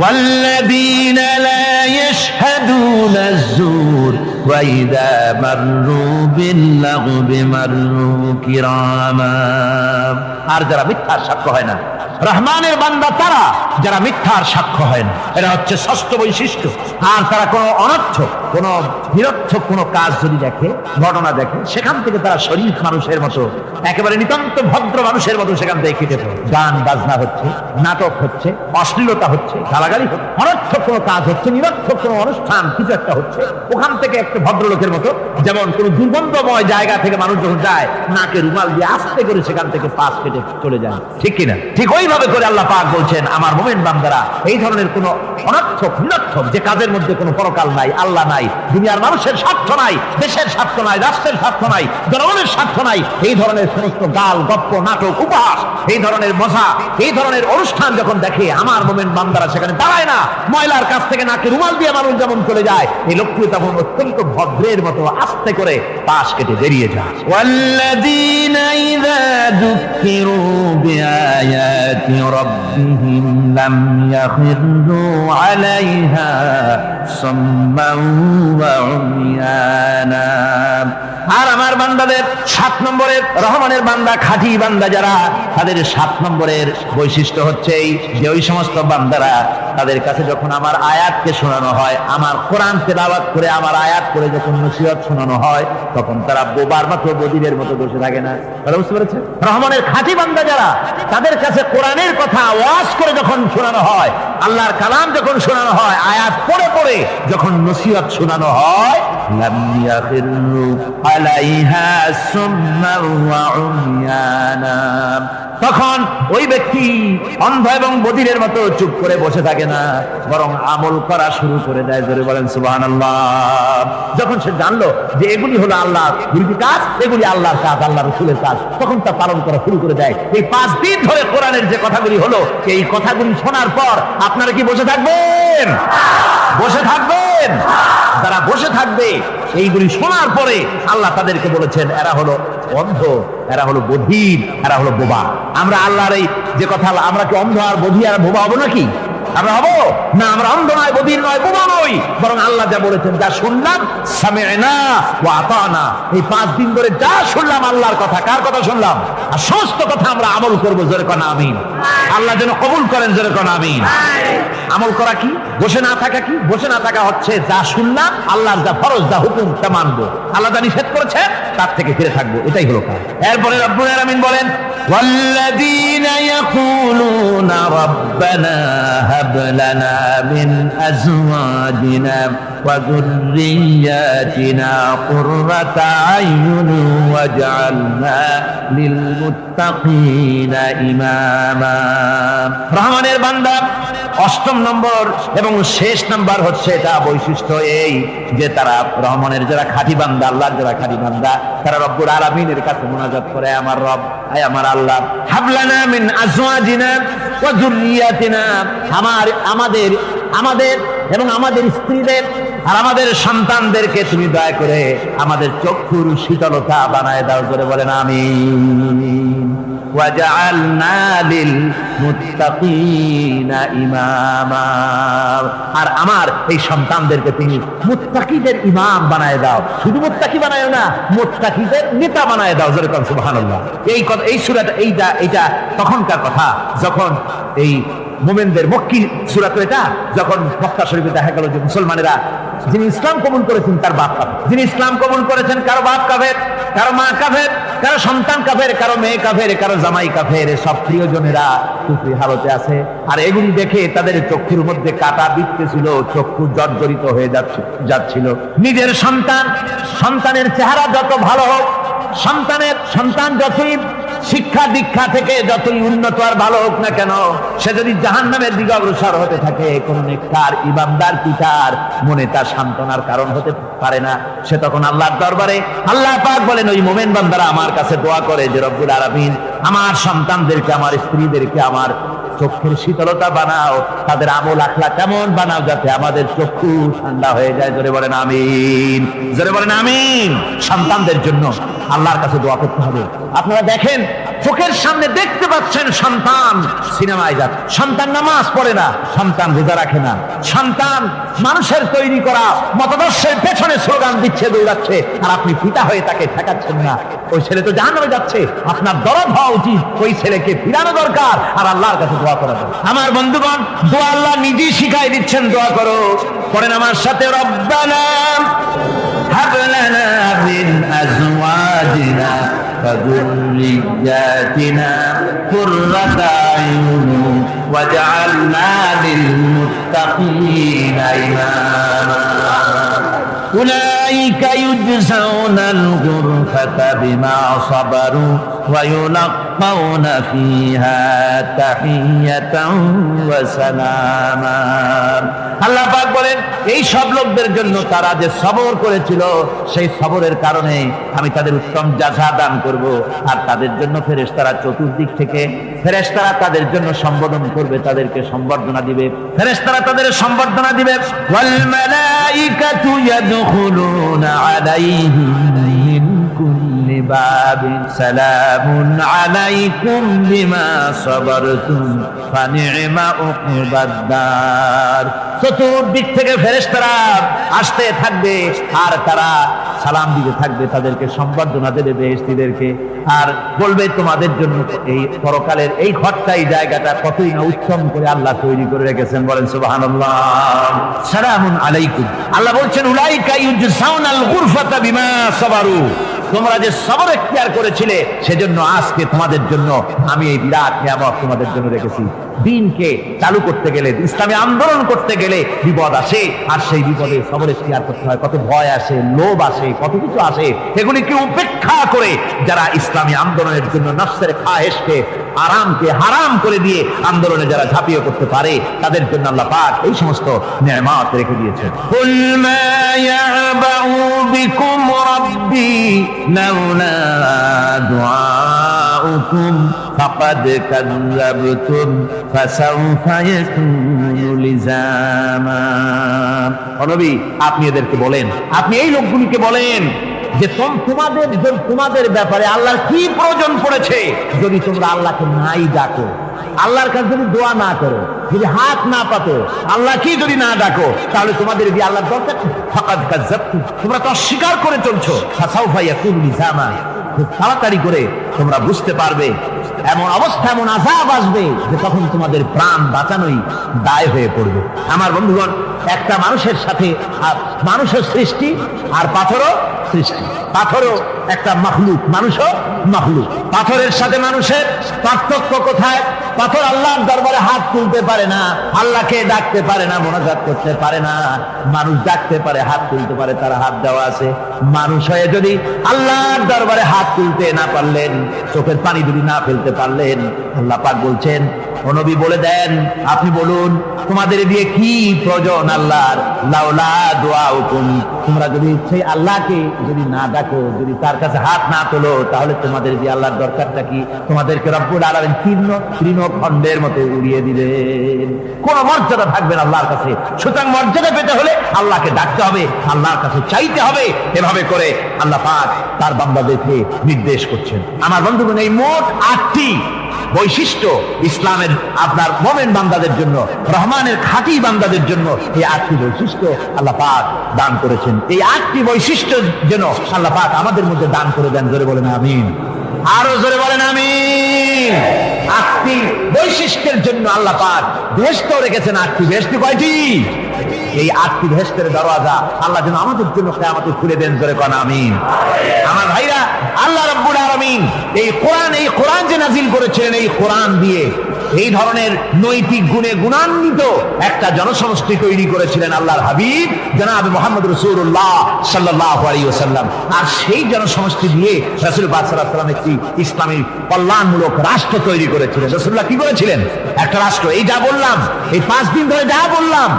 ওয়াল্লাযীনা লা ইয়াশহাদুনা আয-যুর ওয়া ইযা মাররু বিল-লাগবি মাররু কিরামা। আর যারা মিথ্যার সাক্ষ্য হয় না, রহমানের বান্দা তারা যারা মিথ্যার সাক্ষ্য হয় না, এরা হচ্ছে ষষ্ঠ বৈশিষ্ট্য। আর তারা কোনো অনর্থক, কোনো নিরর্থক কোনো কাজ যদি দেখে, ঘটনা দেখে, সেখান থেকে তারা শরীফ মানুষের মতো, একেবারে নিতান্ত ভদ্র মানুষের মতো সেখান থেকে কেটে পড়ে। গান বাজনা হচ্ছে, নাটক হচ্ছে, অশ্লীলতা হচ্ছে, গালাগালি হচ্ছে, অনর্থক কোনো কাজ হচ্ছে, নিরর্থক কোনো অনুষ্ঠান কিছু একটা হচ্ছে, ওখান থেকে একটা ভদ্রলোকের মতো, যেমন কোনো দুর্গন্ধময় জায়গা থেকে মানুষ যখন যায়, নাকে রুমাল দিয়ে আস্তে করে সেখান থেকে পাশ কেটে চলে যায়, ঠিক কিনা? ঠিক ওইভাবে করে আল্লাহ পাক বলছেন, আমার মুমিন বান্দারা এই ধরনের কোনো অনর্থক, নিরর্থক যে কাজের মধ্যে কোনো পরকাল নাই, আল্লাহ নাই, দুনিয়ার মানুষের স্বার্থ নাই, দেশের স্বার্থ নাই, রাষ্ট্রের স্বার্থ নাই, জনগণের স্বার্থ নাই, এই ধরনের সমস্ত গাল গপ্প, নাটক, উপহাস, এই ধরনের মজা, এই ধরনের অনুষ্ঠান যখন দেখে, আমার মুমিন বান্দারা সেখানে দাঁড়ায় না। ময়লার কাছ থেকে নাকে রুমাল দিয়ে মানুষ যেমন চলে যায়, এই লোকটি তখন অত্যন্ত ভদ্রের মতো আস্তে করে পাশ কেটে বেরিয়ে যায়। ওয়াল্লাযীনা ইযা যুক্কিরু বিআয়াতি রাব্বিহিম লাম ইয়াখিরু আলাইহা সাম্মান ওয়া উময়ানা। আর আমার বান্দাদের 7 নম্বরের, রহমানের বান্দা, খাঁটি বান্দা যারা, তাদের 7 নম্বরের বৈশিষ্ট্য হচ্ছে এই যে ওই সমস্ত বান্দারা তাদের কাছে যখন আমার আয়াতকে শোনানো হয়, আমার কোরআন তেলাওয়াত করে আমার আয়াত করে যখন নসিহত শোনানো হয়, তখন তারা বোবার মতো, বদিরের মতো বসে থাকে না। তারা বুঝতে পেরেছেন? রহমানের খাঁটি বান্দা যারা, তাদের কাছে কোরআনের কথা ওয়াজ করে যখন শোনানো হয়, আল্লাহর কালাম যখন শোনানো হয়, আয়াত পড়ে পড়ে যখন নসিহত শোনানো হয়, লাম ইয়াখিরু আলাইহা সুম্মান ওয়া উময়ানা, তখন ওই ব্যক্তি অন্ধ এবং বধিরের মতো চুপ করে বসে থাকে না, বরং আমল করা শুরু করে দেয়। জোরে বলেন সুবহানাল্লাহ। যখন সে জানলো যে এগুলি হলো আল্লাহর বিরোধী কাজ, এগুলি আল্লাহর কাজ, আল্লাহ রাসূলের কাজ, তখন তা পালন করা শুরু করে দেয়। এই 5 দিন ধরে কোরআনের যে কথাগুলি হলো, এই কথাগুলি শোনার পর আপনারা কি বসে থাকবেন? বসে থাকবেন? যারা বসে থাকবে এইগুলি শোনার পরে, আল্লাহ তাদেরকে বলেছেন এরা হলো অন্ধ, এরা হলো বধির, এরা হলো বোবা। আমরা আল্লাহর এই যে কথা, আমরা কি অন্ধ আর বধির আর বোবা হবো নাকি? আমরা হবো না। আমরা অন্ধ নয়, বধির নয়, বোবা নই, বরং আল্লাহ যা বলেছেন, যা শুনলাম সামি'না ওয়া আতানা, এই 5 দিন ধরে যা শুনলাম আল্লাহর কথা, কার কথা শুনলাম? আর সমস্ত কথা আমরা আমল করবো। জোরে কোন আমিন। আল্লাহ যেন কবুল করেন। জোরে কোন আমিন। আমল করা কি? বসে না থাকা কি? বসে না থাকা হচ্ছে যা শুনলাম, আল্লাহর যা ফরজ, যা হুকুম, তা মানবো। আল্লাহ যা নিষেধ করেছে তার থেকে ফিরে থাকবো, এটাই হলো কাজ। এরপরে রব্বুল আলামিন বলেন, ওয়াল্লাযীনা ইয়াকুলুনা রাব্বানা হাব লানা মিন আজওয়াজিনা ওয়া যুররিয়্যাতিনা কুররাতা আয়ুনি ওয়াজআলনা লিল মুত্তাকিনা ইমামা। রহমানের বান্দা 8ম নম্বর এবং শেষ নাম্বার হচ্ছে এটা বৈশিষ্ট্য এই যে তারা রহমানের যারা খাঁটি বান্দা, আল্লাহর যারা খাঁটি বান্দা, তারা রব্বুল আলামিনের কাছে মুনাজাত করে, আমার রব, আয় আমার আল্লাহ, হাবলানা মিন আজওয়াজিনা ওয়া যুররিয়াতিনা, আমাদের এবং আমাদের স্ত্রীদের আর আমাদের সন্তানদেরকে তুমি দয়া করে আমাদের চক্ষুর শীতলতা বানায় দাও। করে বলেন আমিন। ওয়াজআলনা লিল মুত্তাকিনা ইমামা, আর আমার এই সন্তানদেরকে তুমি মুত্তাকিদের ইমাম বানায় দাও। শুধু মুত্তাকি বানায় না, মুত্তাকিদের নেতা বানায় দাও। জোরে বলেন সুবহানাল্লাহ। এই কথা, এই সূরাটা, এইটা তখনকার কথা যখন এই মুমিনদের মক্কি সূরা, তো এটা যখন মক্কা শরীফে দেখা গেল যে মুসলমানেরা, যিনি ইসলাম কবুল করেছেন তার বাপ কাফের, যিনি ইসলাম কবুল করেছেন কারো বাপ কাফের, কারো মা কাফের, কারো সন্তান কাফের, কারো মেয়ে কাফের, কারো জামাই কাফের, সব প্রিয়জনেরা কুফরি হালতে আছে। আর এগুলি দেখে তাদের চক্ষুর মধ্যে কাঁটা বিঁধতেছিল, চক্ষু জর্জরিত হয়ে যাচ্ছিল। নিজের সন্তানের চেহারা যত ভালো হোক, সন্তান যতই শিক্ষা দীক্ষা থেকে যতই উন্নত আর ভালো হোক না কেন, সে যদি জাহান্নামের দিকে অগ্রসর হতে থাকে, কোন নেককার ইমানদার পিতার মনে তার সান্ত্বনার কারণ হতে পারে না। সে তখন আল্লাহর দরবারে, আল্লাহ পাক বলেন ওই মুমিন বান্দারা আমার কাছে দোয়া করে যে রব্বুল আলামিন আমার সন্তানদেরকে, আমার স্ত্রীদেরকে আমার চক্ষুর শীতলতা বানাও, তাদের আমল আখলাক কেমন বানাও যাতে আমাদের চক্ষু ঠান্ডা হয়ে যায়। জোরে বলেন আমিন। জোরে বলেন আমিন। সন্তানদের জন্য আল্লাহর কাছে দোয়া করতে হবে। আপনারা দেখেন চোখের সামনে দেখতে পাচ্ছেন সন্তান সিনেমায় যাচ্ছে, সন্তান নামাজ পড়ে না, সন্তান রোজা রাখে না, সন্তান মানুষের তৈরি করা মতাদর্শের পেছনে স্লোগান দিচ্ছে, দৌড়াচ্ছে, আর আপনি পিতা হয়ে তাকে ঠেকাচ্ছেন না। ওই ছেলে তো জাহান্নামে যাচ্ছে, আপনার দরদ হওয়া উচিত, ওই ছেলেকে ফিরানো দরকার আর আল্লাহর কাছে দোয়া করা দরকার। আমার বন্ধুগণ, দোয়া আল্লাহ নিজেই শিখাই দিচ্ছেন, দোয়া করো। পড়েন আমার সাথে, রব্বানা হাব লানা মিন আজওয়াজিনা ওয়া যুররিয়্যাতিনা কুররাতা আয়ুন ওয়াজআলনা লিল মুত্তাকিনা ইমামা। أولئك يجزون الغرفة بما صبروا ويلقون فيها تحية وسلاما। আল্লাহ পাক বলেন, এই সব লোকদের জন্য তারা যে সবর করেছিল, সেই সবরের কারণে আমি তাদের উত্তম জাযা দান করব। আর তাদের জন্য ফেরেশতারা চতুর্দিক থেকে ফেরেশতারা তাদের জন্য সম্বোধন করবে, তাদেরকে সম্বর্ধনা দিবে, ফেরেশতারা তাদের সম্বর্ধনা দিবে। ওয়াল মালাইকাতু ইয়াদখুলুনা আলাইহিম মিন কুল্লি বাবিন সালামুন আলাইকুম বিমা সাবারতুম ফানি'মা উকবাদ-দার। চতুর্দিক থেকে ফেরেশতারা আসতে থাকবে আর তারা সালাম দিতে থাকবে, তাদেরকে সম্বর্ধনা দেবে বেহেশতীদেরকে, আর বলবে তোমাদের জন্য এই পরকালের এই ঘরটা, এই জায়গাটা কতই না উত্তম করে আল্লাহ তৈরি করে রেখেছেন। বলেন সুবহানাল্লাহ। সালামুন আলাইকুম। আল্লাহ বলছেন, উলাইকা ইউজসাউনাল গুরফাতা বিমা সাবারু। তোমরা যে সবর এখতিয়ার করেছিলে, সেজন্য আজকে তোমাদের জন্য আমি এই বিরাট নিয়ামত তোমাদের জন্য রেখেছি। দিনকে চালু করতে গেলে, ইসলামী আন্দোলন করতে গেলে বিপদ আসে, আর সেই বিপদে সবর এখতিয়ার করতে হয়। কত ভয় আসে, লোভ আসে, কত কিছু আসে, এগুলিকে উপেক্ষা করে যারা ইসলামী আন্দোলনের জন্য নফসের খাহেশকে, আরামকে হারাম করে দিয়ে আন্দোলনে যারা ঝাঁপিয়ে করতে পারে, তাদের জন্য আল্লাহ পাক এই সমস্ত নিয়ামত রেখে দিয়েছেন। কুল মা ইয়াবাউ বিকুম রাব্বি লাউলা দুআউকুম ফাকাদ কাযযাবতুম ফাসাউফা ইয়াকুনু লিজামা। ও নবী, আপনি এদেরকে বলেন, আপনি এই লোকগুলিকে বলেন যে তোমাদের ব্যাপারে আল্লাহর কি প্রয়োজন পড়েছে যদি তোমরা আল্লাহকে নাই ডাকো, আল্লাহর কাছে যদি দোয়া না করো, যদি হাত না পাতো, আল্লাহ কি যদি না ডাকো, তাহলে তোমাদের যে আল্লাহর দরকার। ফাকাদ কাযযাবতুম, তোমরা তো অস্বীকার করে চলছো। ফাসাউফা ইয়াকুনু লিজামা, খুব তাড়াতাড়ি করে তোমরা বুঝতে পারবে, এমন অবস্থা, এমন আযাব আসবে যে তখন তোমাদের প্রাণ বাঁচানোই দায় হয়ে পড়বে। আমার বন্ধুগণ, একটা মানুষের সাথে মানুষের সৃষ্টি আর পাথরও সৃষ্টি, পাথরও একটা মাখলুক, মানুষও মাখলুক। পাথরের সাথে মানুষের পার্থক্য কোথায়? পাথর আল্লাহর দরবারে হাত তুলতে পারে না, আল্লাহকে ডাকতে পারে না, মোনাজাত করতে পারে না। মানুষ ডাকতে পারে, হাত তুলতে পারে, তার হাত দেওয়া আছে। মানুষ হয়ে যদি আল্লাহর দরবারে হাত তুলতে না পারলেন, চোখের পানি যদি না ফেলতে পারলেন, আল্লাহ পাক বলছেন, ও নবী বলে দেন, আপনি বলুন তোমাদের দিয়ে কি প্রয়োজন আল্লাহর। লাউলা দুআউকুম, তোমরা যদি সেই আল্লাহকে যদি না ডাকো, যদি তার কাছে হাত না তোলো, তাহলে তোমাদের দিয়ে আল্লাহর দরকারটা কি? তোমাদেরকে রব্বুল আলামিন তৃণখণ্ডের মতো উড়িয়ে দিলেন, কোন মর্যাদা থাকবে না আল্লাহর কাছে। সুতরাং মর্যাদা পেতে হলে আল্লাহকে ডাকতে হবে, আল্লাহর কাছে চাইতে হবে। এভাবে করে আল্লাহ পাক তার বান্দাদেরকে নির্দেশ করছেন। আমার বন্ধুগণ, এই মোট 8টি বৈশিষ্ট্য ইসলামের আপনার মোমেন বান্দাদের জন্য, রহমানের খাঁটি বান্দাদের জন্য এই 8টি বৈশিষ্ট্য আল্লাহ পাক দান করেছেন। এই 8টি বৈশিষ্ট্য যেন আল্লাহ পাক আমাদের মধ্যে দান করে দেন। জোরে বলেন আমিন, আরো জোরে বলেন আমিন। 8টি বৈশিষ্ট্যের জন্য আল্লাহ পাক বেহেশত রেখেছেন। 8টি বেহেশত কয়টি? এই 8টি বেহেশতের দরওয়াজা আল্লাহ যেন আমাদের জন্য কিয়ামতে খুলে দেন। জোরে কোন আমিন। আমার ভাইরা, আল্লাহ রাব্বুল আলামিন এই কোরআন যে নাজিল করেছিলেন, এই কোরআন দিয়ে এই ধরনের নৈতিক গুণে গুণান্বিত একটা জনসমষ্টি তৈরি করেছিলেন আল্লাহর হাবিব জনাব মুহাম্মদ রাসূলুল্লাহ সাল্লাল্লাহু আলাইহি ওয়াসাল্লাম। আর সেই জনসমষ্টি দিয়ে রাসূল পাক সাল্লাল্লাহু আলাইহি ওয়াসাল্লাম একটি ইসলামী কল্যাণমূলক রাষ্ট্র তৈরি করেছিলেন। রাসূলুল্লাহ কি করেছিলেন? একটা রাষ্ট্র। এই যা বললাম, এই 5 দিন ধরে যা বললাম,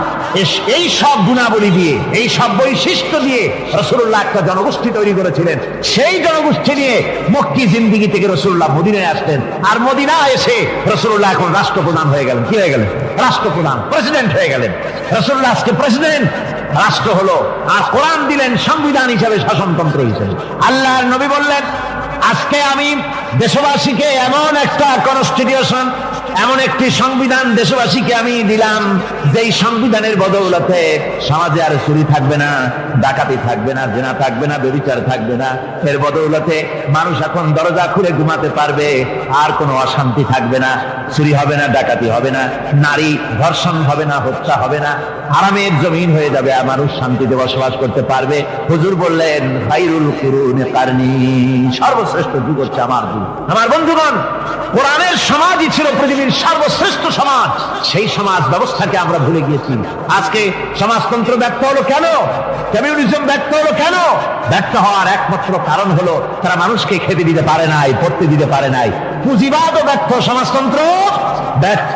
এই সব গুণাবলী দিয়ে, এই সব বৈশিষ্ট্য দিয়ে রাসূলুল্লাহ একটা জনগোষ্ঠী তৈরি করেছিলেন। সেই জনগোষ্ঠী নিয়ে মক্কি জিন্দেগি থেকে রাসূলুল্লাহ মদিনায় আসলেন। আর মদিনায় এসে রাসূলুল্লাহ এখন রাষ্ট্রপ্রধান হয়ে গেলেন। কি হয়ে গেলেন? রাষ্ট্রপ্রধান, প্রেসিডেন্ট হয়ে গেলেন। রাসূলুল্লাহ আজকে প্রেসিডেন্ট, রাষ্ট্র হলো। আর কোরআন দিলেন সংবিধান হিসাবে, শাসনতন্ত্র হিসেবে। আল্লাহর নবী বললেন, আজকে আমি দেশবাসীকে এমন একটা কনস্টিটিউশন, এমন একটি সংবিধান দেশবাসীকে আমি দিলাম, যেই সংবিধানের বদৌলতে সমাজে আর চুরি থাকবে না, ডাকাতি থাকবে না, জেনা থাকবে না, ব্যভিচার থাকবে না। এর বদৌলতে মানুষ এখন দরজা খুলে ঘুমাতে পারবে, আর কোনো অশান্তি থাকবে না, চুরি হবে না, ডাকাতি হবে না, নারী ধর্ষণ হবে না, হত্যা হবে না, আরামের জমিন হয়ে যাবে, আর মানুষ শান্তিতে বসবাস করতে পারবে। হুজুর বললেন খায়রুল কুরুনি কারনি, সর্বশ্রেষ্ঠ যুগ হচ্ছে আমার যুগ। আমার বন্ধুগণ, কোরআনের সমাজই ছিল পৃথিবীর সর্বশ্রেষ্ঠ সমাজ। সেই সমাজ ব্যবস্থাকে আমরা ভুলে গিয়েছি। আজকে সমাজতন্ত্র ব্যর্থ হলো কেন? কমিউনিজম ব্যর্থ হলো কেন? ব্যর্থ হওয়ার একমাত্র কারণ হলো তারা মানুষকে খেতে দিতে পারে নাই, পড়তে দিতে পারে নাই। পুঁজিবাদও ব্যর্থ, সমাজতন্ত্র ব্যর্থ।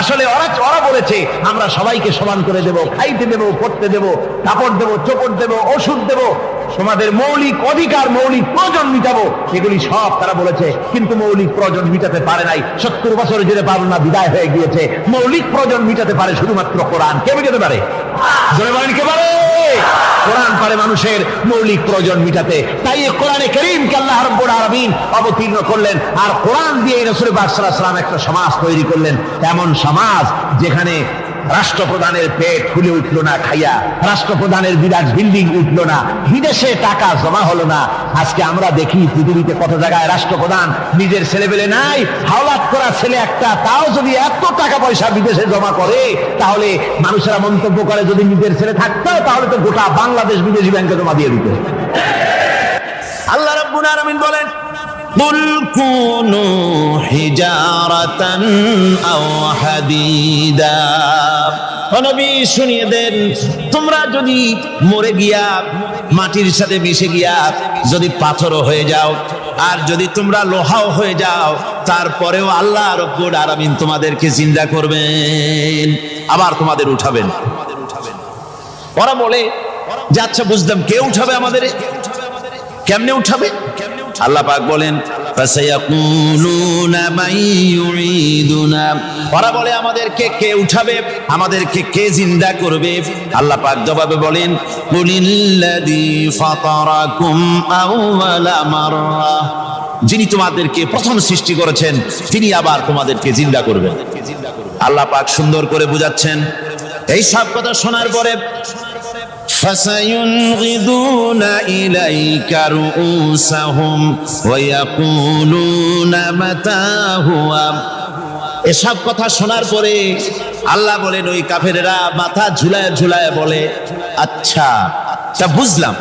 আসলে ওরা বলেছে আমরা সবাইকে সমান করে দেব, খাইতে দেব, পড়তে দেব, কাপড় দেব, চোপড় দেব, ওষুধ দেব, সমাজের মৌলিক অধিকার, মৌলিক প্রয়োজন মিটাবো, এগুলি সব তারা বলেছে। কিন্তু মৌলিক প্রয়োজন মিটাতে পারে নাই। 70 বছর জুড়ে পাবনা বিদায় হয়ে গিয়েছে। মৌলিক প্রয়োজন মিটাতে পারে শুধুমাত্র কোরআন। কে মিটাতে পারে? জোরে বলেন, কে পারে? কোরআন পারে মানুষের মৌলিক প্রয়োজন মিটাতে। তাই এই কোরআনে কারীমকে আল্লাহ রাব্বুল আলামিন অবতীর্ণ করলেন, আর কোরআন দিয়ে রাসূল পাক সাল্লাল্লাহু আলাইহি ওয়াসাল্লাম একটা সমাজ তৈরি করলেন, এমন সমাজ যেখানে রাষ্ট্রপ্রধানের পেট ফুলে উঠল না খাইয়া, রাষ্ট্রপ্রধানের বিরাট বিল্ডিং উঠল না, বিদেশে টাকা জমা হলো না। আজকে আমরা দেখি পৃথিবীতে কত জায়গায় রাষ্ট্রপ্রধান নিজের ছেলেবেলে নাই, হাওলাত করা ছেলে একটা, তাও যদি এত টাকা পয়সা বিদেশে জমা করে, তাহলে মানুষেরা মন্তব্য করে যদি নিজের ছেলে থাকতো তাহলে তো গোটা বাংলাদেশ বিদেশি ব্যাংকে জমা দিয়ে দিত। আল্লাহ রাব্বুল আলামিন বলেন কুল কুনু হিজারাতান আও হাদিদা, নবী শুনিয়ে দেন, তোমরা যদি মরে গিয়া মাটির সাথে মিশে গিয়া যদি পাথরও হয়ে যাও, আর যদি তোমরা লোহাও হয়ে যাও, তারপরেও আল্লাহ রাব্বুল আলামিন তোমাদেরকে জিন্দা করবেন, আবার তোমাদের উঠাবেন। ওরা বলে যে আচ্ছা বুঝলাম, কে উঠাবে আমাদের? কেমনে উঠাবে? আল্লাহ পাক বলেন ফাসায়াকুলুনা মান ইউঈদুনা, ওরা বলে আমাদেরকে কে উঠাবে, আমাদেরকে কে জিন্দা করবে? আল্লাহ পাক জবাবে বলেন কুলিল্লাযী ফাতারাকুম আউওয়ালা মাররা, যিনি তোমাদেরকে প্রথম সৃষ্টি করেছেন তিনি আবার তোমাদেরকে জিন্দা করবেন। আল্লাহ পাক সুন্দর করে বুঝাচ্ছেন। এই সব কথা শোনার পরে فَسَيُنْغِضُونَ إِلَيْكَ رُؤُوسَهُمْ وَيَقُولُونَ مَتَى هُوَ, এসব কথা শোনার পরে আল্লাহ বলেন ওই কাফেরেরা মাথা ঝুলায় ঝুলায় বলে আচ্ছা তা বুঝলাম।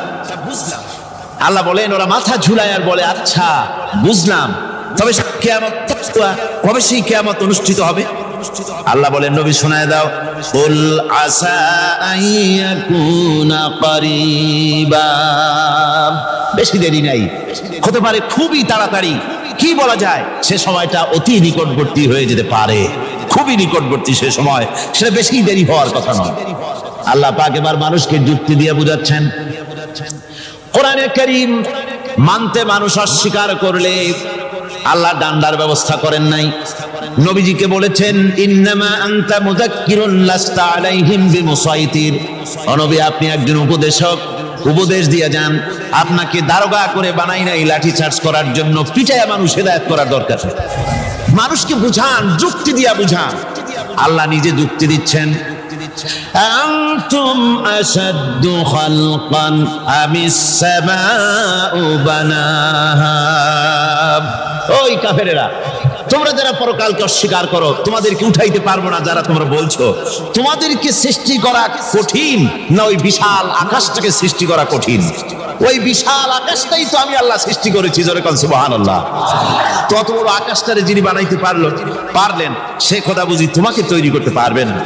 আল্লাহ বলেন ওরা মাথা ঝুলায় আর বলে আচ্ছা বুঝলাম, তবে কিয়ামত কবে সেই কিয়ামত অনুষ্ঠিত হবে? আল্লাহ বলেন নবী শোনায় দাও, কুল আসা আইয়াকুনা করিবা, বেশি দেরি নাই, হতে পারে খুবই তাড়াতাড়ি। কি বলা যায়, সে সময়টা অতি নিকটবর্তী হয়ে যেতে পারে, খুবই নিকটবর্তী সে সময়, সেটা বেশি দেরি হওয়ার কথা নয়। আল্লাহ পাক এবার মানুষকে যুক্তি দিয়ে বুঝাচ্ছেন, কোরআনে কারীম মানতে মানুষ অস্বীকার করলে আল্লাহ ডান্ডার ব্যবস্থা করেন নাই। নবীজিকে বলেছেন ইন্নামা আনতা মুযাক্কিরুন লাস্তা আলাইহিম বিমুসাইতির, নবী আপনি একজন উপদেশক, উপদেশ দিয়ে যান, আপনাকে দারোগা করে বানাই নাই লাঠি চার্জ করার জন্য, পিটায়া মানুষ হেদায়েত করার দরকার। মানুষকে বুঝান, যুক্তি দিয়া বুঝান। আল্লাহ নিজে যুক্তি দিচ্ছেন, আনতুম আশাদ্দু খালকান আমিস সামাউ বানাহা, ওই কাফেরেরা তোমরা যারা পরকালকে অস্বীকার করো, তোমাদেরকে উঠাইতে পারবো না যারা তোমরা বলছো, তোমাদেরকে সৃষ্টি করা কঠিন না ওই বিশাল আকাশটাকে সৃষ্টি করা কঠিন? ওই বিশাল আকাশটাই তো আমি আল্লাহ সৃষ্টি করেছি, জোরে কোন সুবহানাল্লাহ। তত বড় আকাশটারে যিনি বানাইতে পারলেন, সে কথা বুঝি তোমাকে তৈরি করতে পারবেন না।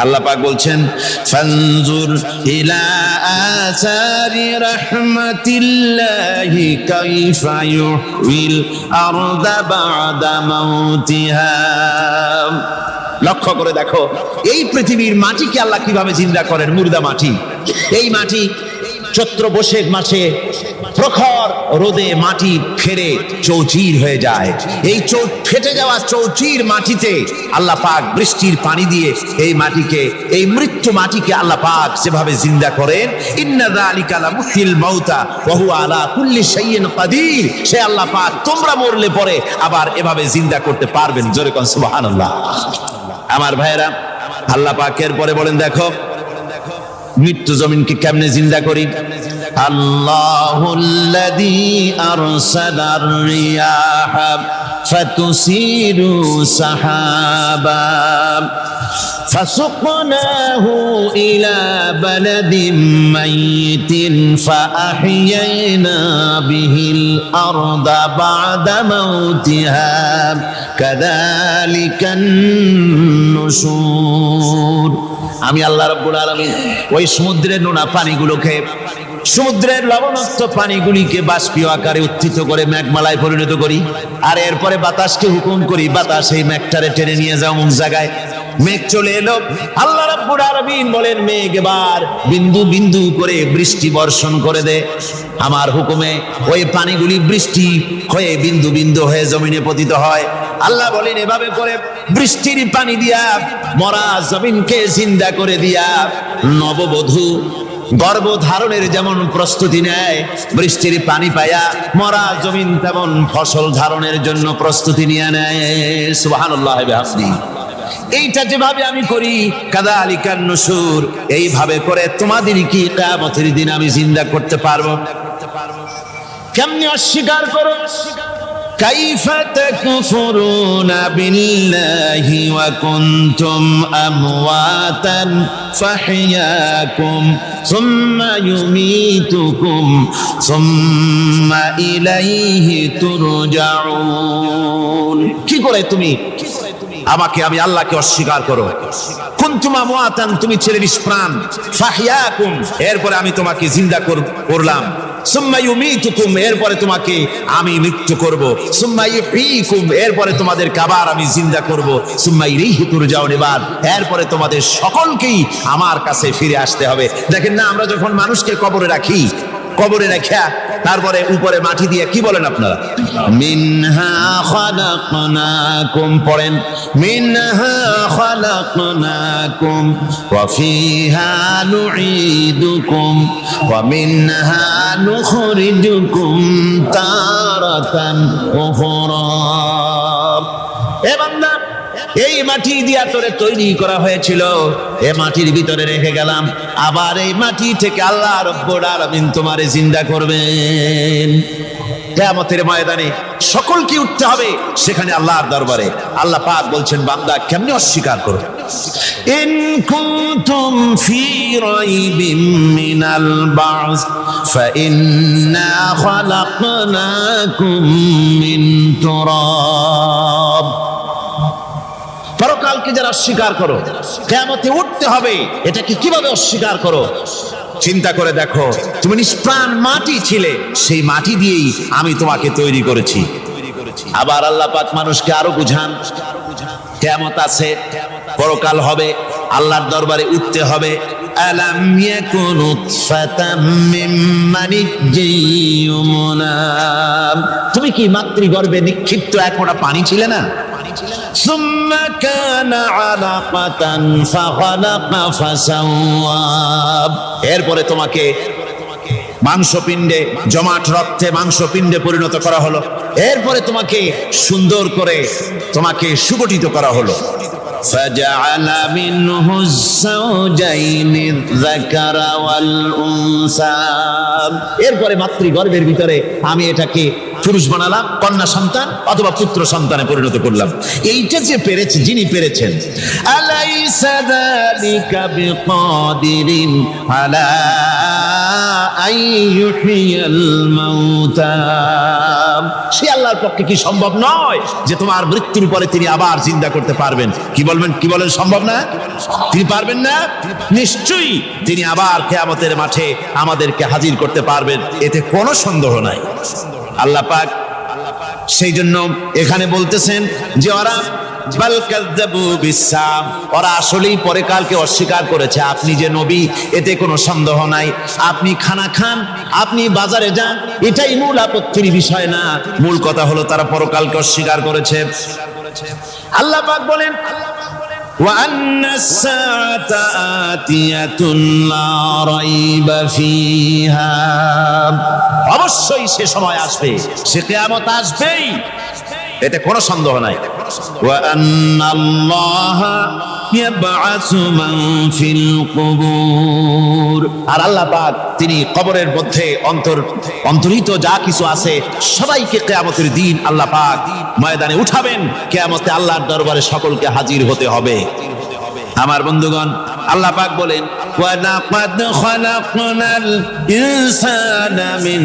আল্লাহ পাক বলছেন ফানজুর ইলা আসারি রাহমাতিল্লাহি কাইফা ইউহিল আরদা বাদা মাউতিহা, লক্ষ্য করে দেখো এই পৃথিবীর মাটিকে আল্লাহ কিভাবে জিন্দা করেন, মুর্দা মাটি। এই মাটি চৈত্র বৈশাখ মাসে প্রখর রোদে মাটি ফেরে চৌচির হয়ে যায়। এই ফেটে যাওয়া চৌচির মাটিতে আল্লাহ পাক বৃষ্টির পানি দিয়ে এই মাটিকে, এই মৃত্যু মাটিকে আল্লাহ পাক যেভাবে জিন্দা করেন, ইন্না যালিকা লামুহিল মাউতা ওয়া হুয়া আলা কুল্লি শাইইন কাদির, সে আল্লাহ পাক তোমরা মরলে পরে আবার এভাবে জিন্দা করতে পারবেন। জোরে কোন সুবহানাল্লাহ। আমার ভাইরা, আল্লাহ পাকের পরে বলেন, দেখো মৃত্যু জমিনকে কেমনে জিন্দা করি। আল্লাহুল্লাযী আরসালার রিয়াহা ফাতুসিরু সাহাবা فسقناه إلى بلد ميت فأحيينا به الأرض بعد موتها كذلك النشور। আমি আল্লাহ রাব্বুল আলামিন ওই সমুদ্রের নোনা পানিগুলোকে, সমুদ্রের লবণাক্ত পানিগুলিকে বাষ্পীয় আকারে উত্থিত করে মেঘমালায় পরিণত করি, আর এরপরে বাতাসকে হুকুম করি, বাতাস এই মেঘটারে টেনে নিয়ে যাও অমুক জায়গায়। মেঘ চলে এলো। আল্লাহ রাব্বুল আলামিন বলেন, মেঘ এবার বিন্দু বিন্দু করে বৃষ্টি বর্ষণ করে দে আমার হুকুমে। ওই পানিগুলি বৃষ্টি হয়ে বিন্দু বিন্দু হয়ে জমিনে পতিত হয়। আল্লাহ বলেন, এভাবে করে বৃষ্টির পানি দিয়া মরা জমিনকে জিন্দা করে দিয়া নববধূ গর্ভ ধারণের যেমন প্রস্তুতি নেয়, বৃষ্টির পানি পায়া মরা জমিন তেমন ফসল ধারণের জন্য প্রস্তুতি নিয়ে নেয়। সুবহানাল্লাহ বিহামদিহি। এইটা যেভাবে আমি করি, কাযালিকান নুশুর, এইভাবে করে তোমাদের কি কিয়ামতের দিন আমি জিন্দা করতে পারবো। কেমনে অস্বীকার করো। কাইফা তাকফুরুনা বিল্লাহি ওয়া কুনতুম আমওয়াতান ফাহইয়াকুম সুম্মা ইউমীতুকুম সুম্মা ইলাইহি তুরজাউন। কি করে তুমি আমাকে, আমি আল্লাহকে অস্বীকার করো। কুনতুম আমওয়াতান, তুমি ছিলে নিষ্প্রাণ, ফাহইয়াকুম, এরপরে আমি তোমাকে জিন্দা করলাম, সুম্মা ইউমীতুকুম, এরপরে তোমাকে আমি মৃত্যু করব, সুম্মা ইউহয়ীকুম, এরপরে তোমাদের আবার আমি জিন্দা করব, সুম্মা ইলাইহি তুরজাউন, এরপরে তোমাদের সকলকেই আমার কাছে ফিরে আসতে হবে। দেখেন না, আমরা যখন মানুষকে কবরে রাখি, কবরে রাখা তারপরে উপরে মাটি দিয়ে কি বলেন আপনারা, মিনহা খালাকনাকুম, পড়েন মিনহা খালাকনাকুম ওয়া ফিহা নুঈদুকুম ওয়া মিনহা নুখরিজুকুম তারাতান উখরা। এ বান্দা, এই মাটি দিয়া তোরে তৈরি করা হয়েছিল, এ মাটির ভিতরে রেখে গেলাম, আবার এই মাটি থেকে আল্লাহ রাব্বুল আলামিন তোমারে জিন্দা করবেন। কিয়ামতের ময়দানে সকলকে উঠতে হবে সেখানে আল্লাহর দরবারে। আল্লাহ পাক বলছেন, বান্দা কেমনে অস্বীকার করো। ইন কুনতুম ফি রাইবিম মিনাল বা'স ফাইন্না খালাকনাকুম মিন তুরাব। পরকালকে যারা অস্বীকার করো, কিয়ামতে উঠতে হবে, এটাকে কিভাবে অস্বীকার করো। চিন্তা করে দেখো, তুমি নিষ্প্রাণ মাটি ছিলে, সেই মাটি দিয়েই আমি তোমাকে তৈরি করেছি। আবার আল্লাহ পাক মানুষকে আরো বুঝান, কিয়ামত আছে, পরকাল হবে, আল্লাহর দরবারে উঠতে হবে। আলাম ইয়াকুন নুতফাতাম মিন মানিয়্যিন ইউমনা, তুমি কি মাতৃগর্ভে নিক্ষিপ্ত এক ফোঁটা পানি ছিলে না? সুম্মা কানা আলাকাতান ফাখালাকা ফাসাওয়া, এরপরে তোমাকে মাংসপিণ্ডে, জমাট রক্তে মাংসপিণ্ডে পরিণত করা হলো, এরপরে তোমাকে সুন্দর করে তোমাকে সুগঠিত করা হলো। ফাজআলা মিনহু যাওজাইনি যাকারা ওয়াল উনসা, এরপরে মাতৃগর্ভের ভিতরে আমি এটাকে পুরুষ বানালাম, কন্যা সন্তান অথবা পুত্র সন্তানে পরিণত করলাম। এইটা যে পেরেছে, যিনি পেরেছেন, আলাইসা যালিকা বিকাদিরিন আলা আইয়ুহিয়াল মাউতা, সে আল্লাহর পক্ষে কি সম্ভব নয় যে তোমার মৃত্যুর পরে তিনি আবার জিন্দা করতে পারবেন? কি বলবেন, কি বলেন, সম্ভব না? তিনি পারবেন না? নিশ্চয়ই তিনি আবার কিয়ামতের মাঠে আমাদেরকে হাজির করতে পারবেন, এতে কোনো সন্দেহ নাই। আল্লাহ পাক সেই জন্য এখানে বলতেছেন যে ওরা বাল কাযযাবু বিসসাম, ওরা আসলেই পরকালকে অস্বীকার করেছে। আপনি যে নবী এতে কোনো সন্দেহ নাই। আপনি খানা খান, আপনি বাজারে যান, এটাই মূল আপত্তির বিষয় না। মূল কথা হলো তারা পরকালকে অস্বীকার করেছে। আল্লাহ পাক বলেন وَأَنَّ السَّاعَةَ آتِيَةٌ لَا رَيْبَ فِيهَا, অবশ্যই সে সময় আসবে, সে কিয়ামত আসবেই, এতে কোনো সন্দেহ নাই। وَأَنَّ اللَّهَ يَبْعَثُ مَن فِي الْقُبُورِ, আর আল্লাহ পাক তিনি কবরের মধ্যে অন্তর্হিত যা কিছু আছে সবাইকে কিয়ামতের দিন আল্লাহ পাক ময়দানে উঠাবেন। কিয়ামতে আল্লাহর দরবারে সকলকে হাজির হতে হবে। আমার বন্ধুগণ, আল্লাহ পাক বলেন ওয়ালাকাদ খালাকনাল ইনসানা মিন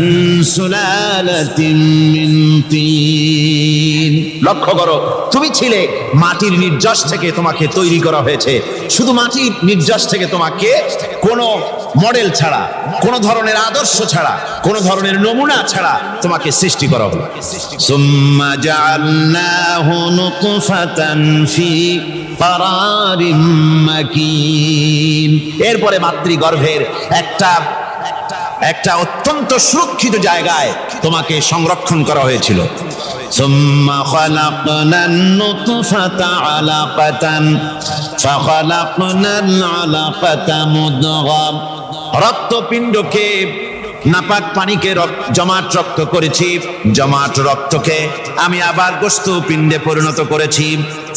সুলালাতিন মিন তিন, লক্ষ্য করো তুমি ছিলে মাটির নির্যাস থেকে তোমাকে তৈরি করা হয়েছে। শুধু মাটির নির্যাস থেকে তোমাকে কোনো মডেল ছাড়া, কোনো ধরনের আদর্শ ছাড়া, কোনো ধরনের নমুনা ছাড়া তোমাকে সৃষ্টি করা হলো। সুম্মা জাআলনাহু নুতফাতান ফি কারারিম মাকিন, এরপরে মাতৃগর্ভের একটা অত্যন্ত সুরক্ষিত জায়গায় তোমাকে সংরক্ষণ করা হয়েছিল। সুম্মা খালাকনান নুতফাতা আলাকাতান ফাখালাকনাল আলাকাতা মুদগা, রক্তপিণ্ডকে নাপাক পানিকে জমাট রক্ত করেছি, জমাট রক্তকে আমি আবার গোশত পিণ্ডে পরিণত করেছি।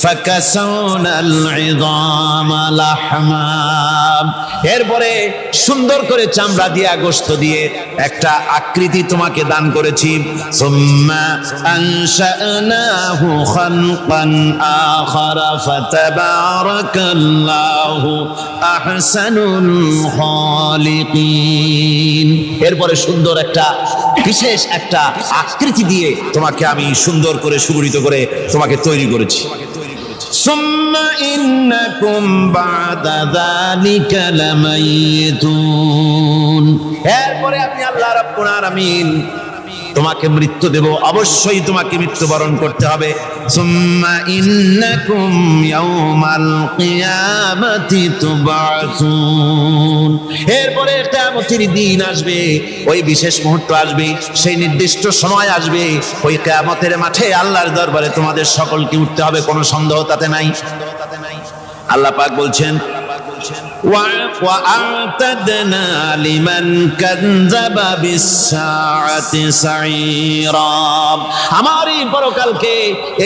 ফাকাসাউনাল ইযামা লাহমা, এরপরে সুন্দর করে চামড়া দিয়া গোশত দিয়ে একটা আকৃতি তোমাকে দান করেছি। সুম্মা আনশানাহু খালকান আখারা ফাতাবারাকাল্লাহু আহসানুল খালিকিন, এরপরে সুন্দর একটা বিশেষ একটা আকৃতি দিয়ে তোমাকে আমি সুন্দর করে সুগঠিত করে তোমাকে তৈরি করেছি। সুম্মা ইন্নাকুম বা'দা যালিকা লামাইতুন, এরপরে আমি আল্লাহ রাব্বুল আলামিন তোমাকে মৃত্যু দেব, অবশ্যই তোমাকে মৃত্যুবরণ করতে হবে। সুম্মা ইন্নাকুম ইয়াউমাল কিয়ামাতি তুবআসুন, এরপরে কিয়ামতের দিন আসবে, ওই বিশেষ মুহূর্ত আসবে, সেই নির্দিষ্ট সময় আসবে, ওই কিয়ামতের মাঠে আল্লাহর দরবারে তোমাদের সকলকে উঠতে হবে, কোনো সন্দেহ তাতে নাই। আল্লাহ পাক বলছেন وَأَعْتَدْنَا لِمَنْ كَذَّبَ بِالسَّاعَةِ سَعِيرًا, আমার এই পরকালকে,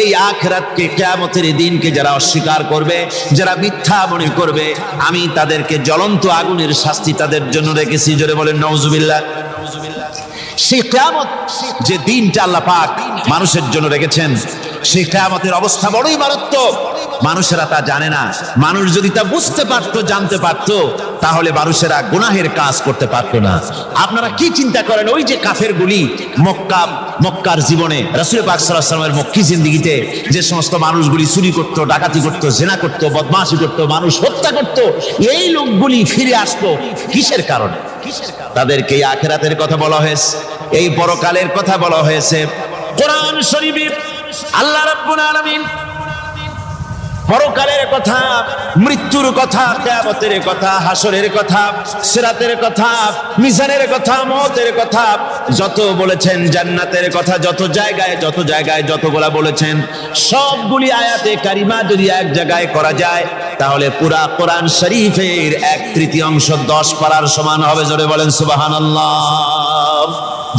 এই আখিরাতকে, কিয়ামতের দিনকে যারা অস্বীকার করবে, যারা মিথ্যা মনে করবে, আমি তাদেরকে জ্বলন্ত আগুনের শাস্তি তাদের জন্য রেখেছি। জোরে বলেন নাউজুবিল্লাহ। সেই কিয়ামত যে দিনটা আল্লাহ পাক মানুষের জন্য রেখেছেন, সেই কিয়ামতের অবস্থা বড়ই মারাত্মক। মানুষেরা তা জানে না। মানুষ যদি তা বুঝতে পারতো, জানতে পারতো, তাহলে মানুষেরা গুনাহের কাজ করতে পারতো না। আপনারা কি চিন্তা করেন, ওই যে কাফেরগুলি মক্কার জীবনে, রাসূল পাক সাল্লাল্লাহু আলাইহি ওয়াসাল্লামের মক্কি জিন্দেগিতে যে সমস্ত মানুষগুলি চুরি করতো, ডাকাতি করতো, জিনা করতো, বদমাশি করতো, মানুষ হত্যা করতো, এই লোকগুলি ফিরে আসতো কিসের কারণে? তাদেরকে এই আখিরাতের কথা বলা হয়েছে, এই পরকালের কথা বলা হয়েছে। কোরআন শরীফে আল্লাহ রাব্বুল আলামিন পরকালের কথা, মৃত্যুর কথা, কিয়ামতের কথা, হাসরের কথা, সিরাতের কথা, মিজানের কথা, মওতের কথা যত বলেছেন, জান্নাতের কথা যত জায়গায় যতগুলা বলেছেন, সবগুলি আয়াতে কারিমা যদি এক জায়গায় করা যায় তাহলে পুরা কোরআন শরীফের 1/3 10 পারার সমান হবে। জোরে বলেন সুবহানাল্লাহ।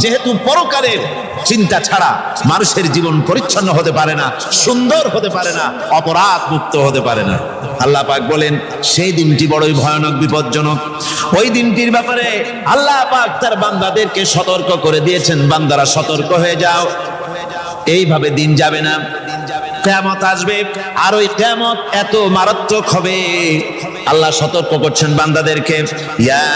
যেহেতু পরকালের চিন্তা ছাড়া মানুষের জীবন পরিচ্ছন্ন হতে পারে না, সুন্দর হতে পারে না, অপরাধ মুক্ত হতে পারে না। আল্লাহ পাক বলেন সেই দিনটি বড়ই ভয়ানক, বিপজ্জনক। ওই দিনটির ব্যাপারে আল্লাহ পাক তার বান্দাদেরকে সতর্ক করে দিয়েছেন, বান্দারা সতর্ক হয়ে যাও, এইভাবে দিন যাবে না, কিয়ামত আসবে। আর ওই কিয়ামত এত মারাত্মক হবে, আল্লাহ সতর্ক করছেন বান্দাদেরকে। ইয়া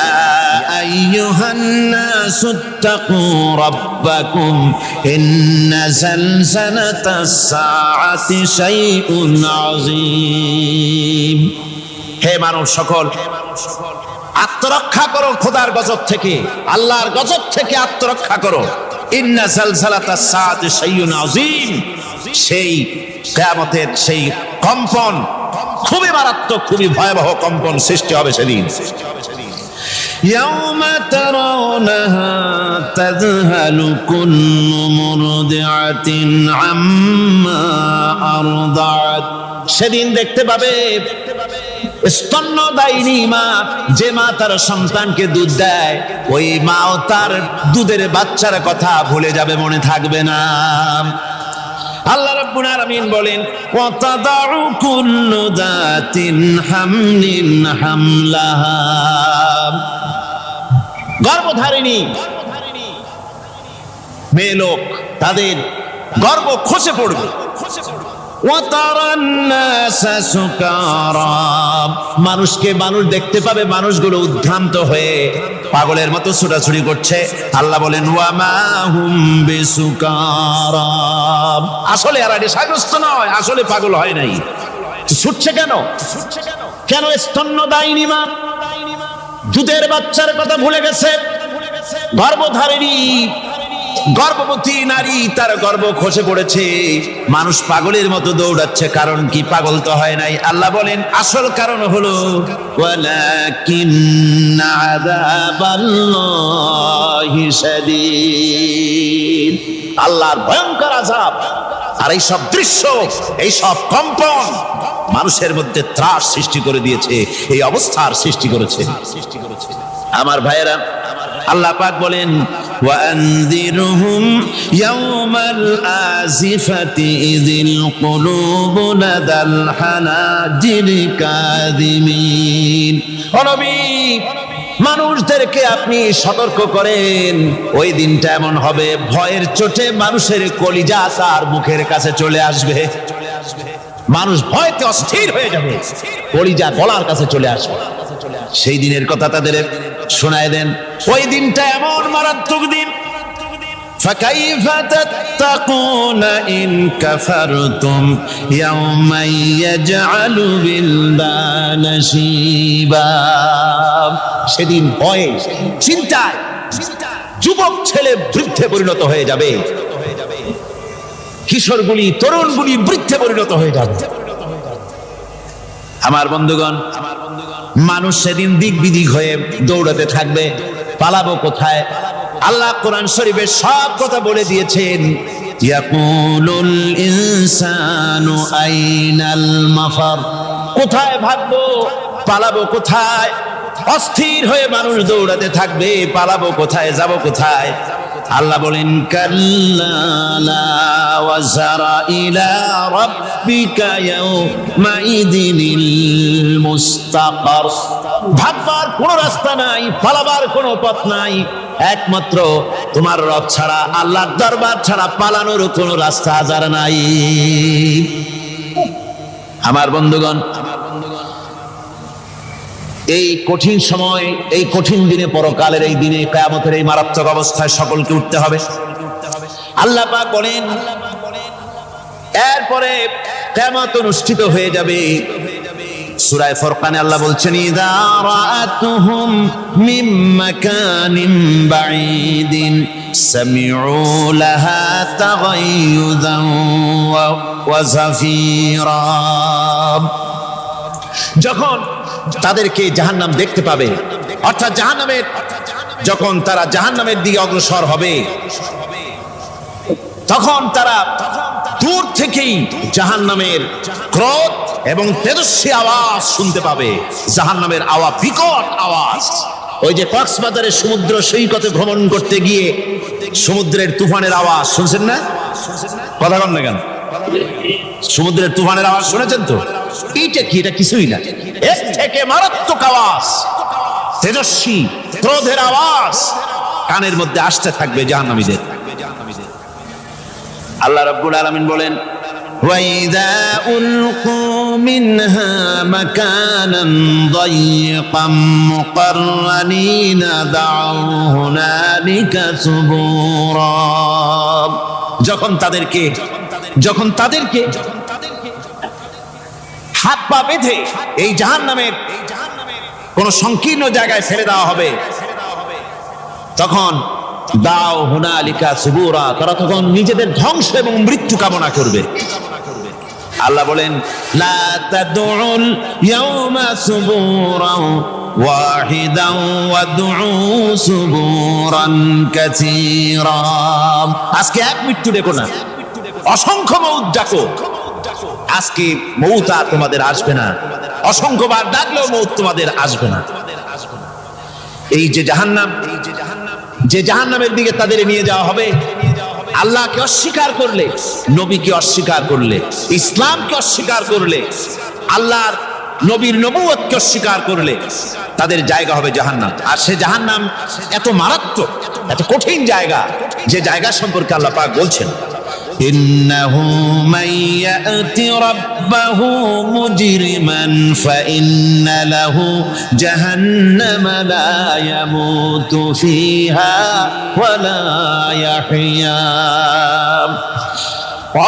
আইয়ুহান নাসুত্তাকু রাব্বাকুম ইন্না জালজালাতাস সাআতি শাইউন আযীম, হে মানব সকল, আত্মরক্ষা করো খোদার গজব থেকে, আল্লাহর গজব থেকে আত্মরক্ষা করো। ইন্না জালজালাতাস সাআতি শাইউন আযীম, সেই কিয়ামতের সেই কম্পন খুবই মারাত্মক, খুবই ভয়াবহ কম্পন সৃষ্টি হবে সেদিন। يوم ترونها تذهل كل مرضعة عما أرضعت, সেদিন দেখতে পাবে স্তন্যদায়িনী মা, যে মা তার সন্তানকে দুধ দেয়, ওই মাও তার দুধের বাচ্চার কথা ভুলে যাবে, মনে থাকবে না। আল্লাহ রাব্বুল আলামিন বলেন ওয়াতাদাউ কুল্লু যাতিন হামলিন হামলাহা, গর্ভধারিণী মেয়ে লোক তাদের গর্ভ খসে পড়বে। মানুষকে মানুষ দেখতে পাবে, মানুষগুলো উদ্ভ্রান্ত হয়ে পাগলের মতো ছোটাছুটি করছে। আল্লাহ বলেন ওয়ামা হুম বিসুকারা, আসলে আর নেশাগ্রস্ত নয়, আসলে পাগল হয় নাই। ছুটছে কেন? কেন? স্তন্যদায়িনী মা দুধের বাচ্চার কথা ভুলে গেছে। গর্ভধারিণী গর্ভবতী নারী, তার গর্ভ খসে পড়েছে, মানুষ পাগলের মতো দৌড়াচ্ছে। কারণ কি? পাগল তো হয় নাই। আল্লাহ বলেন আসল কারণ হলো ওয়ালাকিন্না আযাবাল্লাহি শাদীদ, আল্লাহর ভয়ঙ্কর আযাব। আর এই সব দৃশ্য, এই সব কম্পন মানুষের মধ্যে ত্রাস সৃষ্টি করে দিয়েছে, এই অবস্থার সৃষ্টি করেছে। আমার ভাইয়েরা, আল্লাহ পাক বলেন ওয়ানযিরহুম ইয়াওমাল আজিফাতি ইযিল কুলুবু লাদাল হানাজিরি কাযিমিন। ও নবী, মানুষদেরকে আপনি সতর্ক করেন, ওই দিনটা এমন হবে ভয়ের চোটে মানুষের কলিজা তার মুখের কাছে চলে আসবে। মানুষ ভয়তে অস্থির হয়ে যাবে, কলিজা গলার কাছে চলে আসবে। সেই দিনের কথা তাদের শোনায় দেন। ওই দিনটা এমন মারাত্মক দিন। ফাকাইফা তাত্তাকুনা ইন কাফারতুম ইয়াওমা ইয়াজআলু বিলদানা শিবা, সেদিন ভয়ে চিন্তায় যুবক ছেলে বৃদ্ধে পরিণত হয়ে যাবে, কিশোরগুলি তরুণগুলি বৃদ্ধে পরিণত হয়ে যাবে। আমার বন্ধুগণ, মানুষ সেদিন দিক বিদিক হয়ে দৌড়াতে থাকবে, পালাবো কোথায়? আল্লাহ কোরআন শরীফে সব কথা বলে দিয়েছেন। ইয়াকুলুল ইনসানু আইনাল মাফার, কোথায় ভাগবো, পালাবো কোথায়? অস্থির হয়ে মানুষ দৌড়াতে থাকবে, পালাবো কোথায়, যাব কোথায়? আল্লাহ বলেন কাল্লা লা ওয়াজারা ইলা রাব্বিকা ইয়াউমাইদিনিল মুস্তাকার, ভাববার কোনো রাস্তা নাই, পালাবার কোনো পথ নাই, একমাত্র তোমার রব ছাড়া, আল্লাহর দরবার ছাড়া পালানোর কোনো রাস্তা আজার নাই। আমার বন্ধুগণ, এই কঠিন সময়, এই কঠিন দিনে, পরকালের এই দিনে, কিয়ামতের এই মারাত্মক অবস্থায় সকলকে উঠতে হবে। আল্লাহ পাক বলেন এরপরে কিয়ামত অনুষ্ঠিত হয়ে যাবে। সূরা ফুরকানে আল্লাহ বলছেন ইযা রাআতুহুম মিন মাকানিন বাঈদিন সামিউ লাহা তাগায়ুযান ওয়া যাফীরা, যখন তাদেরকে জাহান্নাম দেখতে পাবে, অর্থাৎ জাহান্নামের, যখন তারা জাহান্নামের দিকে অগ্রসর হবে, তখন তারা দূর থেকেই জাহান্নামের ক্রোধ এবং তেজস্বী আওয়াজ শুনতে পাবে। জাহান্নামের আওয়াজ, বিকট আওয়াজ। ওই যে কক্সবাজারে সমুদ্র সৈকতে ভ্রমণ করতে গিয়ে সমুদ্রের তুফানের আওয়াজ শুনছেন না? কথা বল না কেন? সমুদ্রের তুফানের আওয়াজ শুনেছেন তো? এইটা কি? এটা কিছুই না, এর থেকে মারাত্মক আওয়াজ, তেজস্বী ক্রোধের আওয়াজ কানের মধ্যে আসতে থাকবে জাহান্নামীদের। আল্লাহ রাব্বুল আলামিন বলেন ওয়াইদা উলকু মিনহা মাকানান দায়িকাম মুকাররানিনা দাউ হুনালিকা সুবুরা, যখন তাদেরকে হাত পা বেঁধে এই জাহান্নামের কোন সংকীর্ণ জায়গায় ফেলে দেওয়া হবে, তখন দাও হুনালিকা সুবুরা, তারা তখন নিজেদের ধ্বংস এবং মৃত্যু কামনা করবে। আল্লাহ বলেন লা তাদউল ইয়াউমা সুবুরান ওয়াহিদান ওয়াদউ সুবুরান কাসীরা। আজকে এক মৃত্যু ডেকো না, অসংখ্য মউত ডাকো। আজকে মউত আর তোমাদের আসবে না, অসংখ্যবার ডাকলেও মউত তোমাদের আসবে না। এই যে জাহান্নাম, যে জাহান্নামের দিকে তাদের নিয়ে যাওয়া হবে, আল্লাহকে অস্বীকার করলে, নবীকে অস্বীকার করলে, ইসলামকে অস্বীকার করলে, আল্লাহর নবীর নবুয়তকে অস্বীকার করলে তাদের জায়গা হবে জাহান্নাম। আর সে জাহান্নাম এত মারাত্মক, এত কঠিন জায়গা, যে জায়গা সম্পর্কে আল্লাহ পাক বলছেন ইন্নাহু মান ইয়াতি রাব্বাহু মুজরিমান ফাইন্না লাহু জাহান্নামা লা ইয়ামুতু ফিহা ওয়া লা ইয়াহইয়া।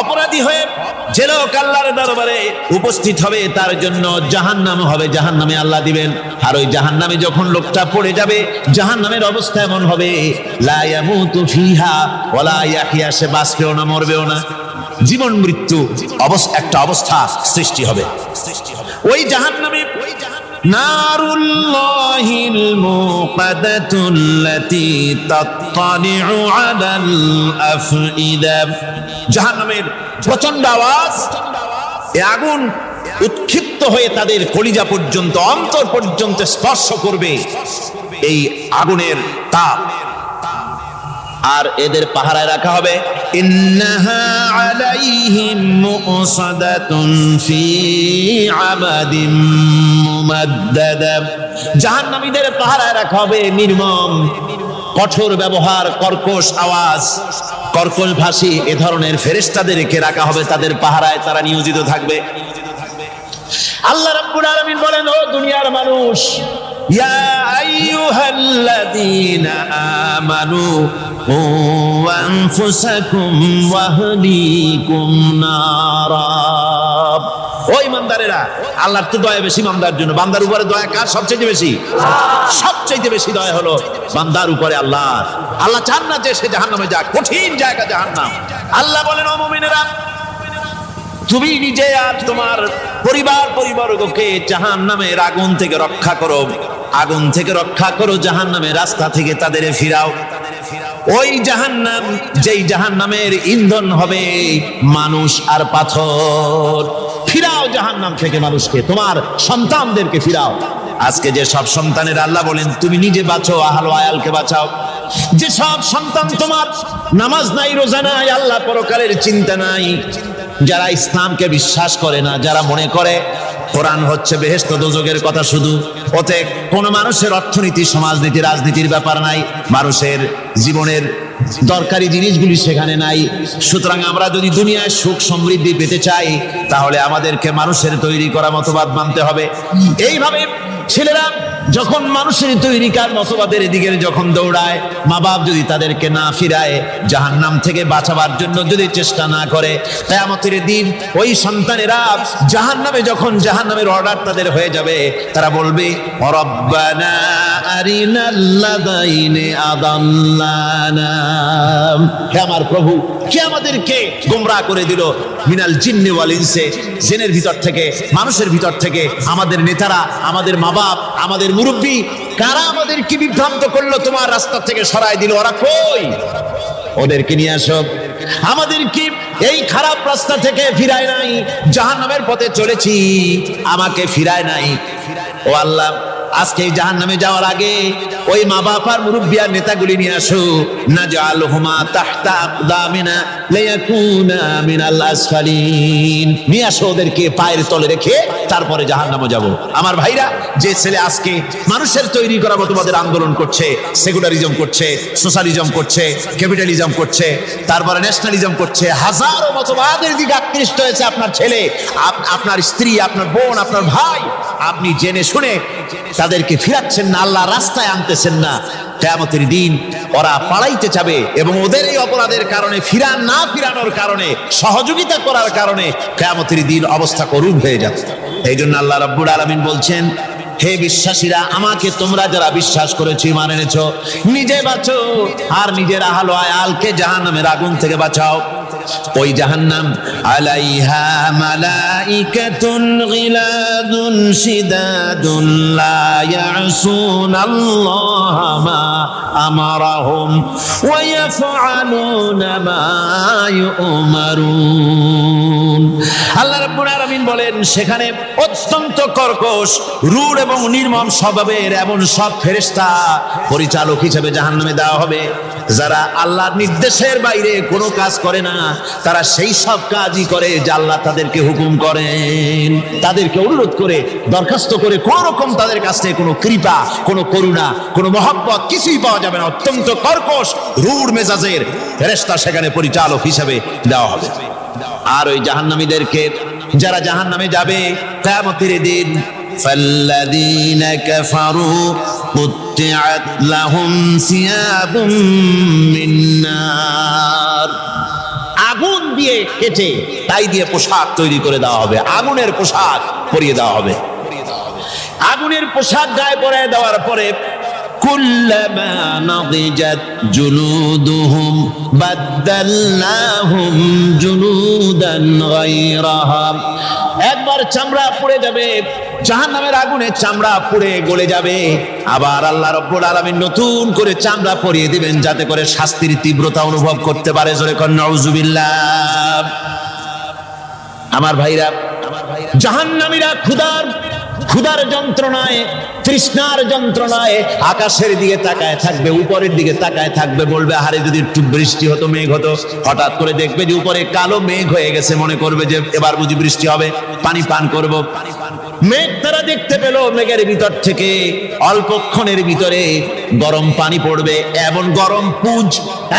অপরাধী হয়ে যে লোক আল্লাহর দরবারে উপস্থিত হবে তার জন্য জাহান্নাম হবে, জাহান্নামে আল্লাহ দিবেন। আর ওই জাহান্নামে যখন লোকটা পড়ে যাবে, জাহান্নামের অবস্থা এমন হবে লা ইয়ামুতু ফিহা ওয়া লা ইয়াহইয়া, সে বাঁচবেও না মরবেও না, জীবন মৃত্যু একটা অবস্থা সৃষ্টি হবে। ওই জাহান্নামে নারুল্লাহিল মুকাদাতুল্লাতী তাত্তালিউ আলাল আফইদা, জাহান্নামের প্রচন্ড আওয়াজ, এই আগুন উৎক্ষিপ্ত হয়ে তাদের কলিজা পর্যন্ত, অন্তর পর্যন্ত স্পর্শ করবে এই আগুনের তাপ। আর এদের পাহারায় রাখা হবে ইন্নাহা আলাইহিম মুসাদাতুন ফি আমাদিম মুমাদ্দাদা, জাহান্নামীদের পাহারায় রাখা হবে নির্মম, কঠোর ব্যবহার, কর্কশ আওয়াজ, কর্কশ ভাষী এ ধরনের ফেরেশতাদেরকে রাখা হবে তাদের পাহারায়, তারা নিয়োজিত থাকবে। আল্লাহ রাব্বুল আলামিন বলেন, ও দুনিয়ার মানুষ, ইয়া আইয়ুহাল্লাযীনা আমানু কু আনফুসাকুম ওয়া আহলিকুম নারা। ও ইমানদারেরা, আল্লাহর তো দয়া বেশি বান্দার জন্য। বান্দার উপরে দয়া কার সবচেয়ে বেশি? সবচেয়ে বেশি দয়া হলো বান্দার উপরে আল্লাহর। আল্লাহ চান না যে সে জাহান্নামে যাক, কঠিন জায়গা জাহান্নাম। আল্লাহ বলেন, ও মুমিনেরা, তুমি নিজে আর তোমার পরিবারবর্গকে জাহান্নামের আগুন থেকে রক্ষা করো, আগুন থেকে রক্ষা করো, জাহান্নামের রাস্তা থেকে তাদের ফিরাও। ওই জাহান্নাম, যেই জাহান্নামের ইন্ধন হবে মানুষ আর পাথর, ফিরাও জাহান্নাম থেকে মানুষকে, তোমার সন্তানদেরকে ফিরাও। আজকে যে সব সন্তানের আল্লাহ বলেন তুমি নিজে বাঁচো, আহল আয়ালকে বাঁচাও। যে সব সন্তান তোমার নামাজ নাই, রোজা নাই, আল্লাহ পরকালের চিন্তা নাই, যারা ইসলামকে বিশ্বাস করে না, যারা মনে করে কোরআন হচ্ছে বেহেশত দোজখের কথা শুধু, ওতে কোন মানুষের অর্থনীতি, সমাজনীতি, রাজনীতির ব্যাপার নাই, মানুষের জীবনের দরকারি জিনিসগুলি সেখানে নাই। সুতরাং আমরা যদি দুনিয়ায় সুখ সমৃদ্ধি পেতে চাই, তাহলে আমাদেরকে মানুষের তৈরি করা মতবাদ মানতে হবে। এইভাবে ছেলেরা যখন মানুষের তৈরিকার মতবাদের দিকে যখন দৌড়ায়, মা বাপ যদি তাদেরকে না ফিরায়, জাহান্নাম থেকে বাঁচাবার জন্য যদি চেষ্টা না করে, কিয়ামতের দিন ওই সন্তানেরা জাহান্নামে, যখন জাহান্নামের অর্ডার তাদের হয়ে যাবে, তারা বলবে রব্বানা আরিনাল্লাযাইনি আদাল্লানা, হে আমার প্রভু, কে আমাদেরকে গোমরাহ করে দিল, মিনাল জিন্নি ওয়াল ইনসি, জিনের ভিতর থেকে, মানুষের ভিতর থেকে, আমাদের নেতারা, আমাদের মা বাপ, আমাদের মুরব্বী, কারা আমাদেরকে বিভ্রান্ত করলো, তোমার রাস্তা থেকে সরাই দিল, ওরা কই? ওদেরকে নিয়ে আসো। আমাদেরকে এই খারাপ রাস্তা থেকে ফিরায় নাই, জাহান্নামের পথে চলেছি, আমাকে ফিরায় নাই। ও আল্লাহ, আজকে জাহান্নামে যাওয়ার আগে ওই মা বাপ আর মুরব্বি আর নেতাগুলি নিয়ে আসো, নাজআলহুমা তাহতা আকদামিনা লিয়াকুনা মিনাল আসফালিন, নিয়ে আসো, ওদেরকে পায়ের তলে রেখে তারপরে জাহান্নামে যাব। আমার ভাইরা, যে ছেলে আজকে মানুষের তৈরি করা মতবাদের আন্দোলন করছে, সেকুলারিজম করছে, সোশ্যালিজম করছে, ক্যাপিটালিজম করছে, তারপরে ন্যাশনালিজম করছে, হাজারো মতবাদের দিকে আকৃষ্ট হয়েছে আপনার ছেলে, আপনার স্ত্রী, আপনার বোন, আপনার ভাই, আপনি জেনে শুনে তাদেরকে ফিরাচ্ছেন না, আল্লাহ রাস্তায় আনতেছেন না। কিয়ামতের দিন ওরা পালাইতে যাবে, এবং ওদের এই অপরাধের কারণে, ফিরানোর কারণে, সহযোগিতা করার কারণে কিয়ামতের দিন অবস্থা করুণ হয়ে যাবে। এই জন্য আল্লাহ রাব্বুল আলামিন বলছেন হে বিশ্বাসীরা, আমাকে তোমরা যারা বিশ্বাস করেছো, ঈমান এনেছো, নিজে বাঁচো আর নিজের আহল আয়ালকে জাহান্নামের আগুন থেকে বাঁচাও। ওই জাহান্নাম আলাইহা মালাইকাতুন গিলাদুন শিদাদুন লা ইয়াসুনাল্লাহা মা আমারাহুম ওয়া ইয়াফআলুনা মা ইউমারুন। আল্লাহ রাব্বুল আলামিন বলেন, সেখানে অত্যন্ত কর্কশ, রূঢ় এবং নির্মম স্বভাবের এমন সব ফেরেশতা পরিচালক হিসেবে জাহান্নামে দেওয়া হবে। যারা আল্লাহর নির্দেশের বাইরে কোনো কাজ করে না, তারা সেই সব কাজই করে যা আল্লাহ তাদেরকে হুকুম করেন। তাদেরকে অনুরোধ করে, দরখাস্ত করে কোন রকম তাদের কাছ থেকে কোনো কৃপা, কোনো করুণা, কোনো মহব্বত কিছুই পাওয়া যাবে না। অত্যন্ত কর্কশ, রূঢ় মেজাজের ফেরেশতা সেখানে পরিচালক হিসেবে দেওয়া হবে। আর ওই জাহান্নামীদেরকে, যারা জাহান্নামে যাবে কিয়ামতের দিন, ফাল্লাযীনা কাফারু কুত্তিআত লাহুম সিয়াবুম মিন নার, আগুন দিয়ে কেটে তাই দিয়ে পোশাক তৈরি করে দেওয়া হবে, আগুনের পোশাক পরিয়ে দেওয়া হবে। আগুনের পোশাক গায়ে পরিয়ে দেওয়ার পরে কুল্লামা নাদিজাত জুলুদুহুম বাদদালনাহুম জুলুদান গায়রাহা, একবার চামড়া পুড়ে যাবে, জাহান্নামের আগুনে চামড়া পুড়ে গলে যাবে, আবার আল্লাহ রাব্বুল আলামিন নতুন করে চামড়া পরিয়ে দিবেন, যাতে করে শাস্তির তীব্রতা অনুভব করতে পারে। জোরে কোন নাউজুবিল্লাহ। আমার ভাইরা, জাহান্নামীরা ক্ষুধার যন্ত্রণায়, তৃষ্ণার যন্ত্রণায় আকাশের দিকে তাকায় থাকবে, উপরের দিকে তাকায় থাকবে, বলবে আরে যদি একটু বৃষ্টি হতো, মেঘ হতো। হঠাৎ করে দেখবে যে উপরে কালো মেঘ হয়ে গেছে, মনে করবে যে এবার বুঝি বৃষ্টি হবে, পানি পান করব। মেঘ তারা দেখতে পেল, মেঘের ভিতর থেকে অল্পক্ষণের ভিতরে গরম পানি পড়বে, এমন গরম পুঁজ,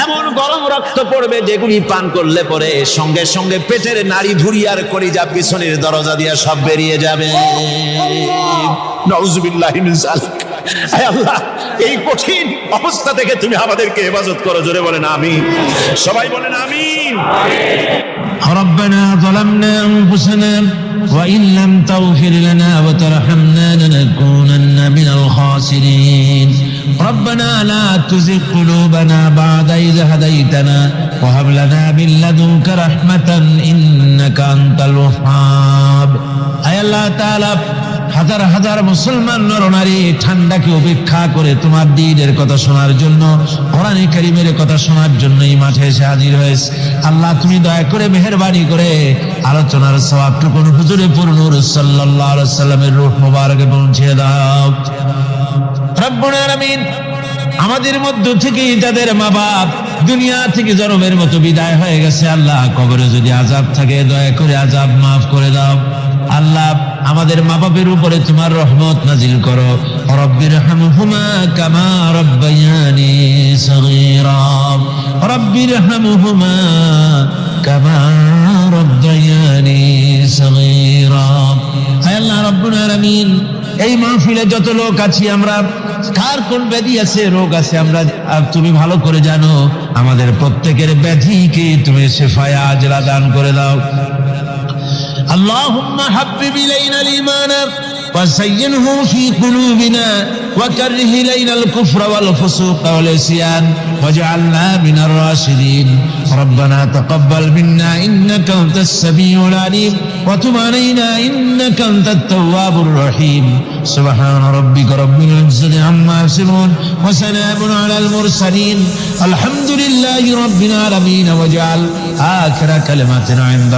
এমন গরম রক্ত পড়বে, যেগুলি পান করলে পরে সঙ্গে সঙ্গে পেটের নাড়ি ধুরিয়ার কলিজা পিছনের দরজা দিয়ে সব বেরিয়ে যাবে। নাউজুবিল্লাহি মিন যালিক। হে আল্লাহ, এই কঠিন অবস্থা থেকে তুমি আমাদেরকে হেফাজত করো। জোরে বলেন আমিন। সবাই বলেন আমিন। ربنا ظلمنا أنفسنا وإن لم تغفر لنا وترحمنا لنكونن من الخاسرين ربنا لا تزغ قلوبنا بعد إذ هديتنا وهب لنا من لدنك رحمة إنك أنت الوهاب। أي الله تعالى, হাজার হাজার মুসলমান নরনারী ঠান্ডাকে উপেক্ষা করে তোমার দ্বীনের কথা শোনার জন্য, কোরআনে কারীমের কথা শোনার জন্য এই মাঠে এসে হাজির হয়েছে। আল্লাহ, তুমি দয়া করে মেহেরবানি করে আলোচনার সওয়াবটুকু হুজুরে পুরনূর সাল্লাল্লাহু আলাইহি সাল্লামের রূহ মোবারকে পৌঁছে দাও। রব্বুল আলামিন, আমাদের মধ্য থেকে যাদের মা বাপ দুনিয়া থেকে জনমের মতো বিদায় হয়ে গেছে, আল্লাহ কবরে যদি আযাব থাকে দয়া করে আযাব মাফ করে দাও। আল্লাহ, আমাদের মা বাপের উপরে তোমার রহমত নাজিল করো। রব্বিরহামহুমা কামা রব্বায়ানি সগীরা, রব্বিরহামহুমা কামা রব্বায়ানি সগীরা। হে আল্লাহ রাব্বুল আলামিন, এই মাহফিলে যত লোক আছি আমরা, কার কোন ব্যাধি আছে, রোগ আছে, আমরা তুমি ভালো করে জানো। আমাদের প্রত্যেকের ব্যাধিকে তুমি শিফায়ে আজলা দান করে দাও। اللهم حبب إلينا الإيمان وزينه في قلوبنا وكره إلينا الكفر والفسوق والعصيان واجعلنا من الراشدين ربنا تقبل منا إنك أنت السميع العليم وتب علينا إنك أنت التواب الرحيم سبحان ربك رب العزة عما يصفون وسلام على المرسلين الحمد لله رب العالمين واجعل آخر كلمتنا عند